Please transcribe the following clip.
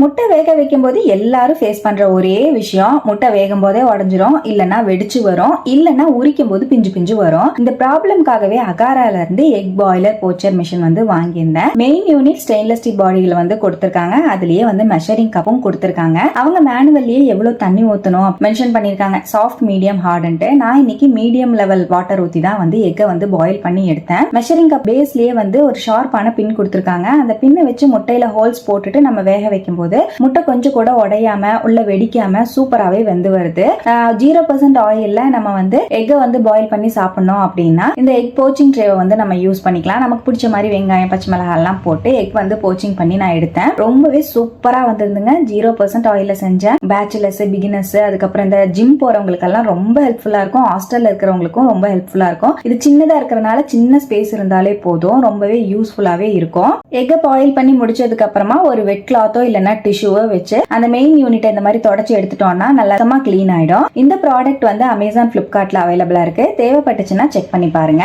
முட்டை வேக வைக்கும் போது எல்லாரும் ஃபேஸ் பண்ற ஒரே விஷயம், முட்டை வேகும் போதே உடஞ்சிரும், இல்லைன்னா வெடிச்சு வரும், இல்லைன்னா உரிக்கும் போது பிஞ்சு பிஞ்சு வரும். இந்த ப்ராப்ளம்காகவே அகாரால இருந்து எக் பாய்லர் போச்சர் மிஷின் வந்து வாங்கியிருந்தேன். மெயின் யூனிட் ஸ்டெயின்லெஸ் ஸ்டீல் பாடியில வந்து கொடுத்திருக்காங்க. அதுலயே வந்து மெஷரிங் கப்பும் கொடுத்திருக்காங்க. அவங்க மேனுவல்லயே எவ்வளவு தண்ணி ஊத்தணும் மென்ஷன் பண்ணிருக்காங்க, சாஃப்ட் மீடியம் ஹார்டுன்ட்டு. நான் இன்னைக்கு மீடியம் லெவல் வாட்டர் ஊத்தி தான் வந்து எக்கை வந்து பாயில் பண்ணி எடுத்தேன். மெஷரிங் கப் பேஸ்லயே வந்து ஒரு ஷார்ப்பான பின் கொடுத்திருக்காங்க. அந்த பின்னை வச்சு முட்டையில ஹோல்ஸ் போட்டுட்டு நம்ம வேக வைக்கும் போது முட்டை கொஞ்சம் கூட உடையாம உள்ள வெடிக்காம சூப்பராகவே வெந்து வருது. 0% ஆயில்ல நம்ம வந்து எக்கை வந்து பாயில் பண்ணி சாப்பிடணும் அப்படின்னா இந்த எக் போச்சிங் ட்ரேவை வந்து நம்ம யூஸ் பண்ணிக்கலாம். நமக்கு பிடிச்ச மாதிரி வெங்காயம் பச்சை மிளகாய் எல்லாம் போட்டு எக் வந்து போச்சிங் பண்ணி நான் எடுத்தேன். ரொம்பவே சூப்பரா வந்திருந்துங்க. 0% ஆயில்ல செஞ்சேன். பேச்சுலர்ஸ், பிகினர்ஸ், அதுக்கப்புறம் இந்த ஜிம் போறவங்களுக்கு எல்லாம் ரொம்ப ஹெல்ப்ஃபுல்லா இருக்கும். ஹாஸ்டல்ல இருக்கிறவங்களுக்கும் ரொம்ப ஹெல்ப்ஃபுல்லா இருக்கும். இது சின்னதா இருக்கிறதுனால சின்ன ஸ்பேஸ் இருந்தாலே போதும், ரொம்பவே யூஸ்ஃபுல்லாவே இருக்கும். எக்கை பாயில் பண்ணி முடிச்சதுக்கு அப்புறமா ஒரு வெட் கிளாத்தோ இல்லைன்னா டிஷ்யூவை வச்சு அந்த மெயின் யூனிட் இந்த மாதிரி தொடச்சி எடுத்துட்டோம்னா நல்லா கிளீன் ஆயிடும். இந்த ப்ராடக்ட் வந்து அமேசான், பிளிப்கார்ட்ல அவைலபிளா இருக்கு. தேவைப்பட்டுச்சுன்னா செக் பண்ணி பாருங்க.